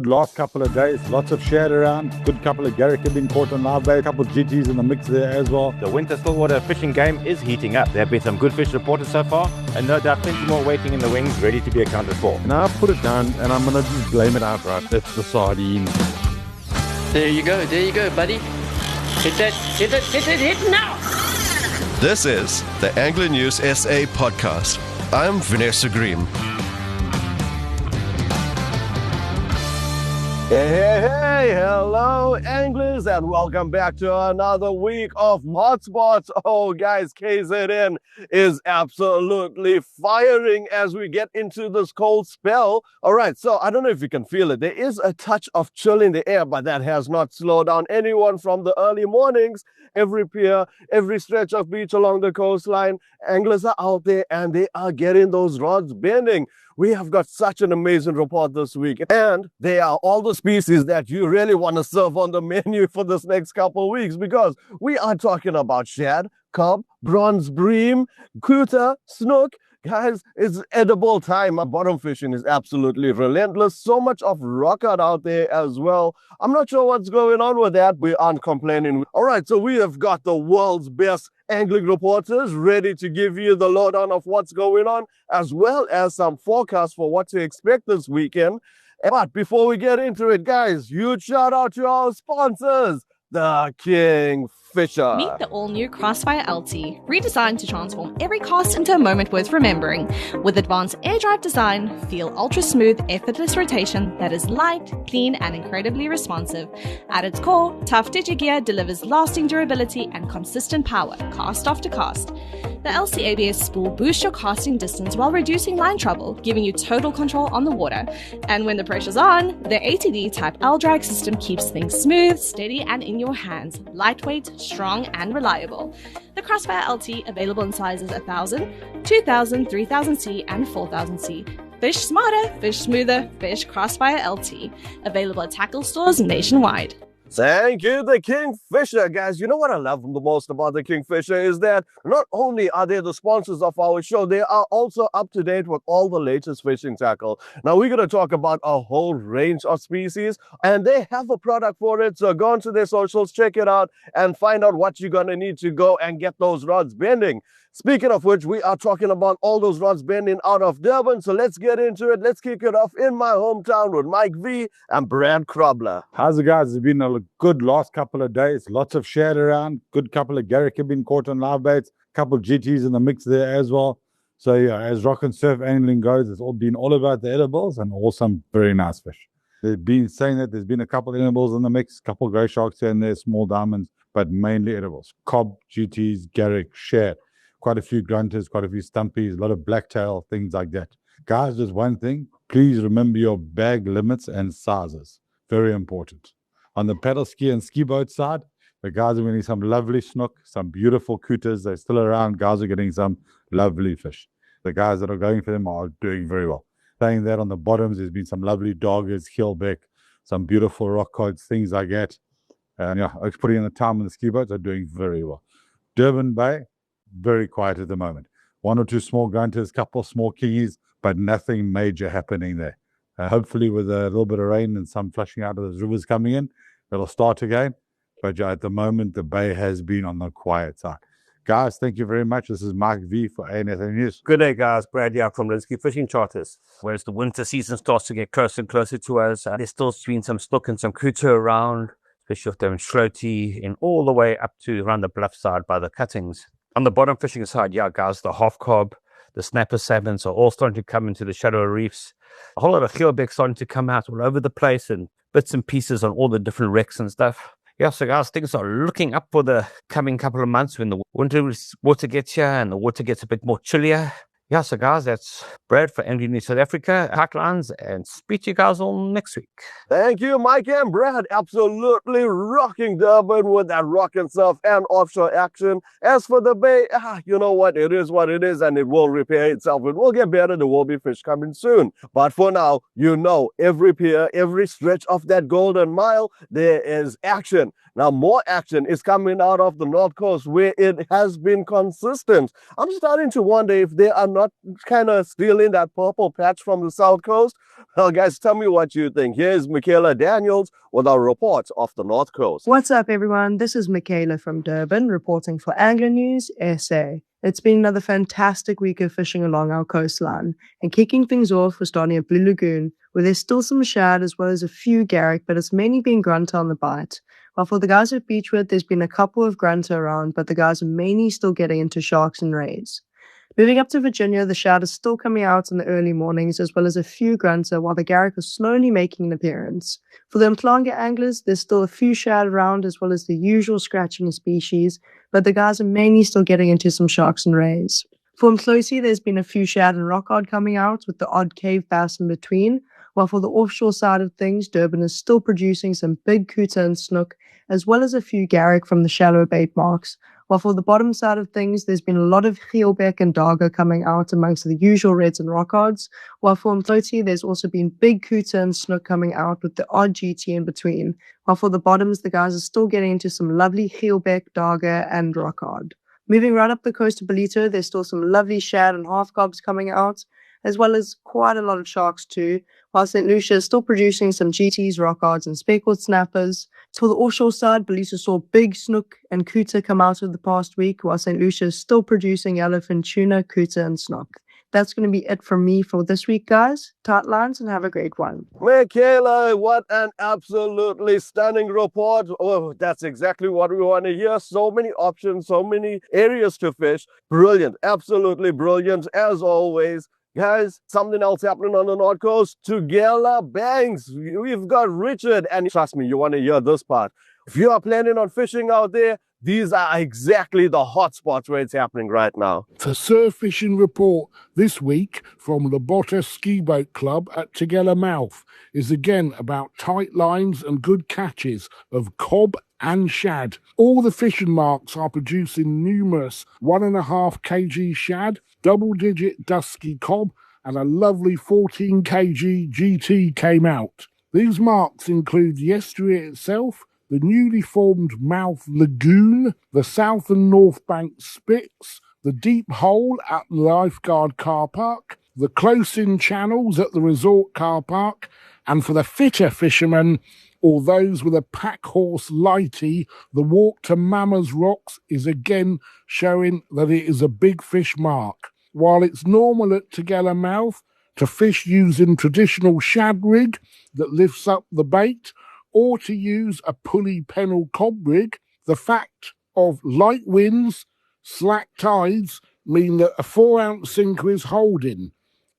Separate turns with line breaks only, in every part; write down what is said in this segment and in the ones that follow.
Last couple of days, lots of Shad around, good couple of Garrick have been caught on live bait, a couple of GTs in the mix there as well.
The winter stillwater fishing game is heating up. There have been some good fish reported so far, and no doubt plenty more waiting in the wings, ready to be accounted for.
Now I've put it down and I'm going to just blame it outright. It's the sardines.
There you go, buddy. Hit it now!
This is the Angler News SA podcast. I'm Vanessa Green.
Hey, hello anglers, and welcome back to another week of Hotspots. Oh guys, KZN is absolutely firing as we get into this cold spell. All right, so I don't know if you can feel it. There is a touch of chill in the air, but that has not slowed down anyone from the early mornings. Every pier, every stretch of beach along the coastline, anglers are out there and they are getting those rods bending. We have got such an amazing report this week, and they are all the species that you really want to serve on the menu for this next couple of weeks, because we are talking about shad, cob, bronze bream, kuta, snook. Guys, it's edible time. Bottom fishing is absolutely relentless. So much of Rockcod out there as well. I'm not sure what's going on with that. We aren't complaining. All right, so we have got the world's best angling reporters ready to give you the lowdown of what's going on, as well as some forecasts for what to expect this weekend. But before we get into it, guys, huge shout out to our sponsors, the Kingfish.
Meet the all-new Crossfire LT, redesigned to transform every cast into a moment worth remembering. With advanced air drive design, feel ultra-smooth, effortless rotation that is light, clean, and incredibly responsive. At its core, tough digigear delivers lasting durability and consistent power, cast after cast. The LC ABS spool boosts your casting distance while reducing line trouble, giving you total control on the water. And when the pressure's on, the ATD Type L drag system keeps things smooth, steady, and in your hands. Lightweight, strong, and reliable. The Crossfire LT available in sizes 1000, 2000, 3000C, and 4000C. Fish smarter, fish smoother, fish Crossfire LT. Available at tackle stores nationwide.
Thank you, the Kingfisher. Guys, you know what I love the most about the Kingfisher is that not only are they the sponsors of our show, they are also up to date with all the latest fishing tackle. Now, we're going to talk about a whole range of species, and they have a product for it. So go onto their socials, check it out, and find out what you're going to need to go and get those rods bending. Speaking of which, we are talking about all those rods bending out of Durban. So let's get into it. Let's kick it off in my hometown with Mike V and Brad Krobler.
How's it, guys? It's been a good last couple of days, lots of Shad around, good couple of Garrick have been caught on live baits, couple of GTs in the mix there as well. So yeah, as rock and surf angling goes, it's all been all about the edibles and all some very nice fish. They've been saying that there's been a couple of edibles in the mix, couple of grey sharks here and there, small diamonds, but mainly edibles. Cob, GTs, Garrick, Shad. Quite a few grunters, quite a few stumpies, a lot of blacktail, things like that. Guys, just one thing, please remember your bag limits and sizes. Very important. On the paddle ski and ski boat side, the guys are getting some lovely snook, some beautiful kutas. They're still around. Guys are getting some lovely fish. The guys that are going for them are doing very well. Saying that on the bottoms, there's been some lovely Dagas, Geelbek, some beautiful Rockcods, things like that. And yeah, putting in the time on the ski boats are doing very well. Durban Bay, very quiet at the moment. One or two small grunters, couple small kingies, but nothing major happening there. Hopefully with a little bit of rain and some flushing out of those rivers coming in, it'll start again. But yeah, at the moment, the bay has been on the quiet side. Guys, thank you very much. This is Mike V for ANSA News.
Good day, guys. Brad here from Linsky Fishing Charters. Whereas the winter season starts to get closer and closer to us, there's still been some snook and some kuta around, especially if they're in Shloty and all the way up to around the bluff side by the cuttings. On the bottom fishing side, yeah, guys, the half cob, the snapper salmons are all starting to come into the shallow reefs. A whole lot of Geelbek starting to come out all over the place and bits and pieces on all the different wrecks and stuff. Yeah, so guys, things are looking up for the coming couple of months when the winter water gets here and the water gets a bit more chillier. Yeah, so guys, that's Brad for Angling News South Africa, Pipelines, and speak to you guys all next week.
Thank you, Mike and Brad. Absolutely rocking Durban with that rock and surf and offshore action. As for the bay, you know what? It is what it is, and it will repair itself. It will get better. There will be fish coming soon. But for now, you know, every pier, every stretch of that golden mile, there is action. Now, more action is coming out of the North Coast where it has been consistent. I'm starting to wonder if there are not kind of stealing that purple patch from the South Coast? Well, guys, tell me what you think. Here's Michaela Daniels with our report off the North Coast.
What's up, everyone? This is Michaela from Durban, reporting for Angler News SA. It's been another fantastic week of fishing along our coastline, and kicking things off, we're starting at Blue Lagoon, where there's still some shad as well as a few Garrick, but it's mainly been grunter on the bite. While for the guys at Beechwood, there's been a couple of grunter around, but the guys are mainly still getting into sharks and rays. Moving up to Virginia, the shad is still coming out in the early mornings, as well as a few grunter, while the Garrick is slowly making an appearance. For the Mtlanga anglers, there's still a few shad around, as well as the usual scratching species, but the guys are mainly still getting into some sharks and rays. For Mtlosi, there's been a few shad and rockcod coming out, with the odd cave bass in between, while for the offshore side of things, Durban is still producing some big kuta and snook, as well as a few Garrick from the shallow bait marks. While for the bottom side of things, there's been a lot of Geelbek and Daga coming out amongst the usual reds and rockcods, while for Mtloti, there's also been big kuta and snook coming out with the odd GT in between, while for the bottoms, the guys are still getting into some lovely Geelbek, Daga, and rockcod. Moving right up the coast to Belito, there's still some lovely shad and half-cobs coming out, as well as quite a lot of sharks too, while St. Lucia is still producing some GTs, rockcards, and speckled snappers. For the offshore side, Belito saw big snook and kuta come out of the past week, while St. Lucia is still producing yellowfin tuna, kuta, and snook. That's going to be it from me for this week, guys. Tight lines and have a great one.
Michaela, what an absolutely stunning report. Oh, that's exactly what we want to hear. So many options, so many areas to fish. Brilliant, absolutely brilliant, as always. Guys, something else happening on the North Coast. Together Banks. We've got Richard, and trust me, you want to hear this part. If you are planning on fishing out there, these are exactly the hot spots where it's happening right now.
The surf fishing report this week from the Botta Ski Boat Club at Tigella Mouth is again about tight lines and good catches of cob and shad. All the fishing marks are producing numerous 1.5 kg shad, double-digit dusky cob, and a lovely 14 kg GT came out. These marks include the estuary itself, the newly formed Mouth Lagoon, the south and north bank spits, the deep hole at the lifeguard car park, the close-in channels at the resort car park, and for the fitter fishermen, or those with a pack horse lighty, the walk to Mama's Rocks is again showing that it is a big fish mark. While it's normal at Tigella Mouth to fish using traditional shad rig that lifts up the bait, or to use a pulley pennel cob rig, the fact of light winds, slack tides mean that a 4-ounce sinker is holding,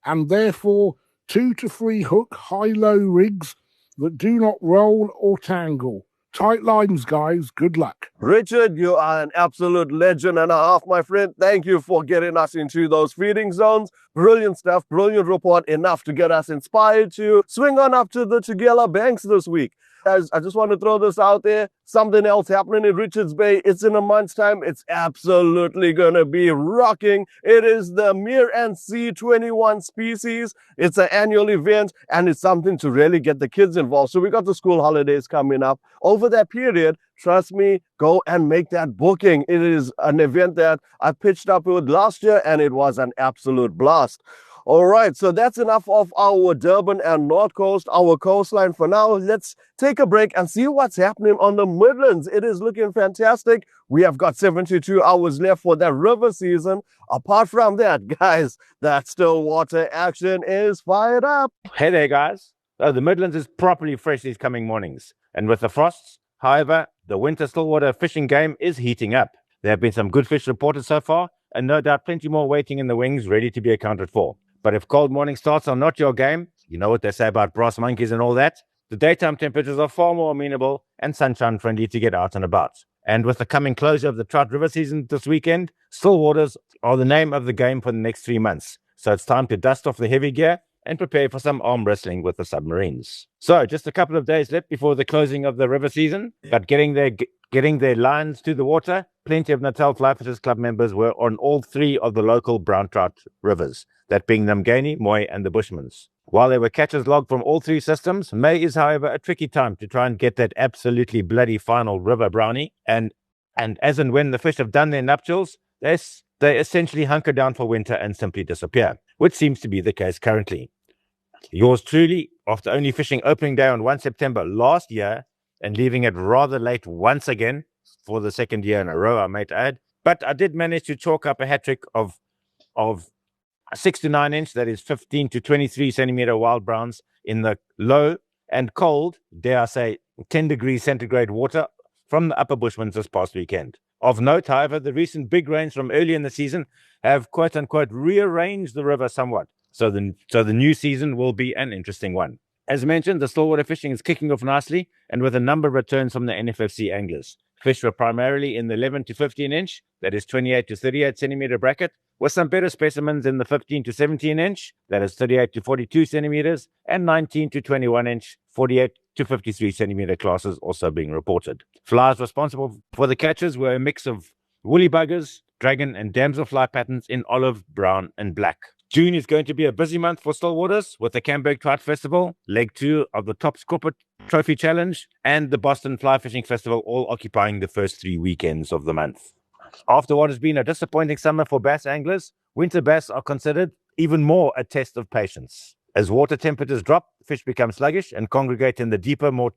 and therefore 2 to 3 hook high-low rigs that do not roll or tangle. Tight lines, guys. Good luck.
Richard, you are an absolute legend and a half, my friend. Thank you for getting us into those feeding zones. Brilliant stuff, brilliant report, enough to get us inspired to swing on up to the Tigella Banks this week. Guys, I just want to throw this out there. Something else happening in Richards Bay. It's in a month's time. It's absolutely going to be rocking. It is the Mere and Sea 21 species. It's an annual event, and it's something to really get the kids involved. So we got the school holidays coming up. Over that period, trust me, go and make that booking. It is an event that I pitched up with last year, and it was an absolute blast. All right, so that's enough of our Durban and North Coast, our coastline for now. Let's take a break and see what's happening on the Midlands. It is looking fantastic. We have got 72 hours left for that river season. Apart from that, guys, that still water action is fired up.
Hey there, guys. The Midlands is properly fresh these coming mornings. And with the frosts, however, the winter stillwater fishing game is heating up. There have been some good fish reported so far, and no doubt plenty more waiting in the wings ready to be accounted for. But if cold morning starts are not your game, you know what they say about brass monkeys and all that, the daytime temperatures are far more amenable and sunshine friendly to get out and about. And with the coming closure of the trout river season this weekend, still waters are the name of the game for the next 3 months. So it's time to dust off the heavy gear and prepare for some arm wrestling with the submarines. So just a couple of days left before the closing of the river season, but getting their lines to the water, plenty of Natal Fly Fishers Club members were on all 3 of the local brown trout rivers, that being Namgani, Moy, and the Bushmans. While there were catches logged from all 3 systems, May is, however, a tricky time to try and get that absolutely bloody final river brownie. And as and when the fish have done their nuptials,
they essentially hunker down for winter and simply disappear, which seems to be the case currently. Yours truly, after only fishing opening day on 1 September last year and leaving it rather late once again for the second year in a row, I might add, but I did manage to chalk up a hat-trick of 6 to 9 inch, that is 15 to 23 centimeter wild browns in the low and cold, dare I say, 10 degrees centigrade water from the upper bushmans this past weekend. Of note, however, the recent big rains from early in the season have quote-unquote rearranged the river somewhat. So the new season will be an interesting one. As mentioned, the stillwater fishing is kicking off nicely and with a number of returns from the NFFC anglers. Fish were primarily in the 11 to 15 inch, that is 28 to 38 centimeter bracket, with some better specimens in the 15 to 17 inch, that is 38 to 42 centimeters, and 19 to 21 inch, 48 to 53 centimeter classes also being reported. Flies responsible for the catches were a mix of woolly buggers, dragon and damselfly patterns in olive, brown and black. June is going to be a busy month for stillwaters with the Camberg Trout Festival, leg 2 of the Top Corporate Trophy Challenge, and the Boston Fly Fishing Festival, all occupying the first 3 weekends of the month. After what has been a disappointing summer for bass anglers, winter bass are considered even more a test of patience. As water temperatures drop, fish become sluggish and congregate in the deeper, more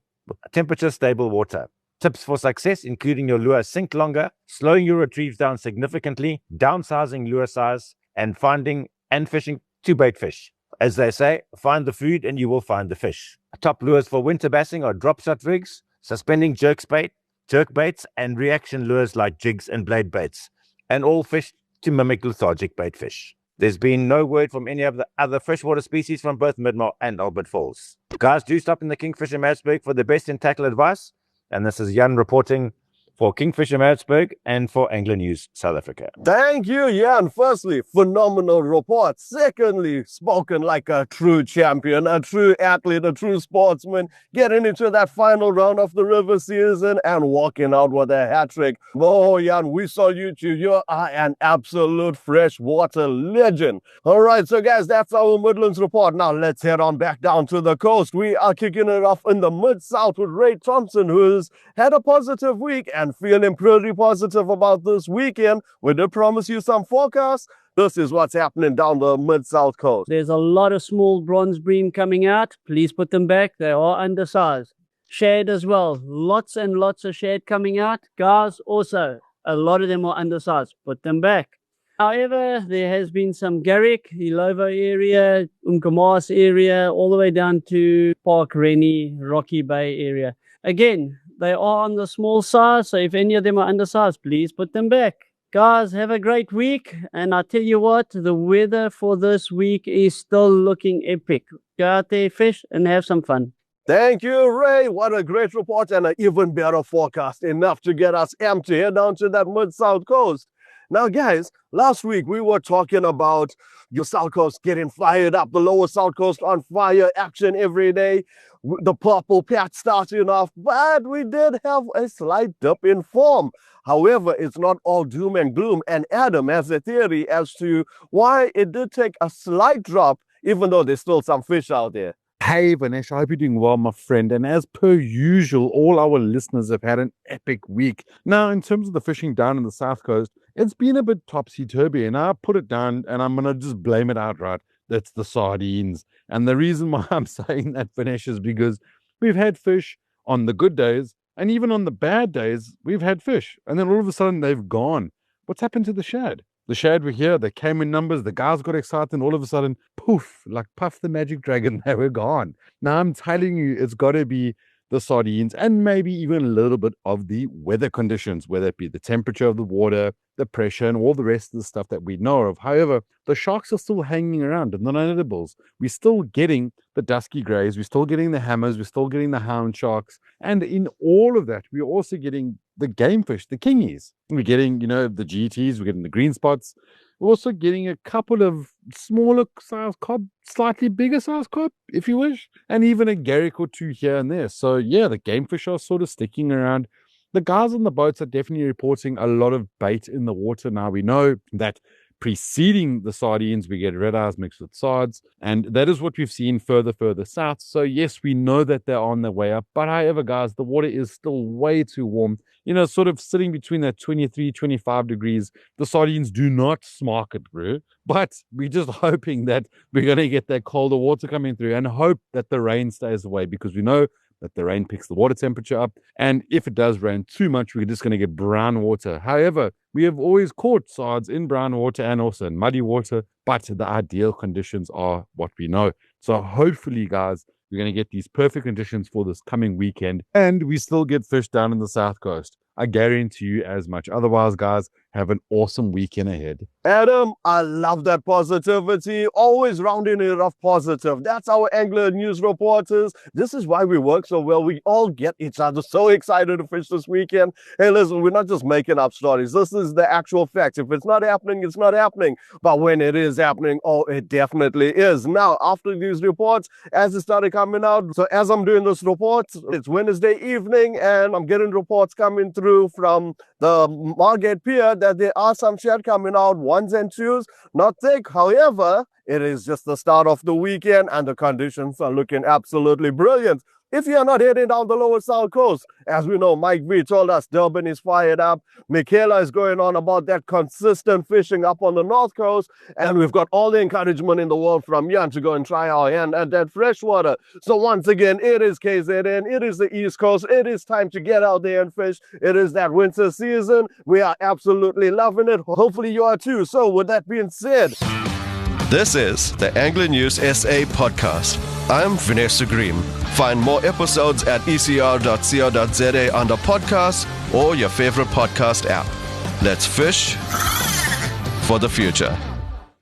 temperature-stable water. Tips for success, including your lure sink longer, slowing your retrieves down significantly, downsizing lure size, and finding and fishing to bait fish. As they say, find the food and you will find the fish. Top lures for winter bassing are drop shot rigs, suspending jerk baits, and reaction lures like jigs and blade baits, and all fish to mimic lethargic bait fish. There's been no word from any of the other freshwater species from both Midmar and Albert Falls. Guys, do stop in the Kingfish in Maritzburg for the best in tackle advice. And this is Jan reporting for Kingfish in Maritzburg and for Angler News South Africa.
Thank you, Jan. Firstly, phenomenal report. Secondly, spoken like a true champion, a true athlete, a true sportsman, getting into that final round of the river season and walking out with a hat-trick. Oh, Jan, we salute you. You are an absolute freshwater legend. All right, so guys, that's our Midlands report. Now let's head on back down to the coast. We are kicking it off in the Mid-South with Ray Thompson, who's had a positive week and feeling pretty positive about this weekend. We did promise you some forecasts. This is what's happening down the Mid-South coast.
There's a lot of small bronze bream coming out. Please put them back. They are undersized. Shad as well. Lots and lots of shad coming out. Guys also, a lot of them are undersized. Put them back. However, there has been some Garrick, Ilova area, Umkomaas area, all the way down to Park Rennie, Rocky Bay area. Again, they are on the small size, so if any of them are undersized, please put them back. Guys, have a great week, and I tell you what, the weather for this week is still looking epic. Go out there, fish, and have some fun.
Thank you, Ray. What a great report and an even better forecast. Enough to get us amped to head down to that Mid-South coast. Now, guys, last week we were talking about your South Coast getting fired up, the lower South Coast on fire, action every day, the purple patch starting off, but we did have a slight dip in form. However, it's not all doom and gloom, and Adam has a theory as to why it did take a slight drop, even though there's still some fish out there.
Hey, Vanesh, I hope you're doing well, my friend. And as per usual, all our listeners have had an epic week. Now, in terms of the fishing down in the South Coast, it's been a bit topsy-turvy, and I put it down, and I'm going to just blame it outright. That's the sardines. And the reason why I'm saying that, Vanesh, is because we've had fish on the good days, and even on the bad days, we've had fish. And then all of a sudden, they've gone. What's happened to the shad? The shad were here, they came in numbers, the guys got excited, and all of a sudden, poof, like Puff the Magic Dragon, they were gone. Now, I'm telling you, it's got to be the sardines and maybe even a little bit of the weather conditions, whether it be the temperature of the water, the pressure, and all the rest of the stuff that we know of. However, the sharks are still hanging around and the non-edibles. We're still getting the dusky greys, we're still getting the hammers, we're still getting the hound sharks. And in all of that, we're also getting the game fish, the kingies. We're getting, the GTs, we're getting the green spots. We're also getting a couple of smaller size cob, slightly bigger size cob, if you wish, and even a Garrick or two here and there. So yeah, the game fish are sort of sticking around. The guys on the boats are definitely reporting a lot of bait in the water. Now we know that
preceding the sardines, we get red eyes mixed with sards. And that is what we've seen further south. So yes, we know that they're on their way up. But however, guys, the water is still way too warm. You know, sort of sitting between that 23, 25 degrees. The sardines do not smark it, bro. But we're just hoping that we're going to get that colder water coming through and hope that the rain stays away, because we know that the rain picks the water temperature up. And if it does rain too much, we're just going to get brown water. However, we have always caught sards in brown water and also in muddy water, but the ideal conditions are what we know. So hopefully, guys, we're going to get these perfect conditions for this coming weekend, and we still get fish down in the south coast. I guarantee you as much. Otherwise, guys, have an awesome weekend ahead.
Adam, I love that positivity. Always rounding it off positive. That's our angler news reporters. This is why we work so well. We all get each other so excited to fish this weekend. Hey, listen, we're not just making up stories. This is the actual fact. If it's not happening, it's not happening. But when it is happening, oh, it definitely is. Now, after these reports, as it started coming out, so as I'm doing this report, it's Wednesday evening, and I'm getting reports coming through from the Margate Pier that there are some shad coming out, 1s and 2s, not thick. However, it is just the start of the weekend and the conditions are looking absolutely brilliant. If you're not heading down the lower south coast, as we know, Mike V told us Durban is fired up. Michaela is going on about that consistent fishing up on the north coast. And we've got all the encouragement in the world from Jan to go and try our hand at that freshwater. So once again, it is KZN. It is the East Coast. It is time to get out there and fish. It is that winter season. We are absolutely loving it. Hopefully you are too. So with that being said,
this is the Angler News SA podcast. I'm Vanessa Bream. Find more episodes at ecr.co.za under podcasts or your favorite podcast app. Let's fish for the future.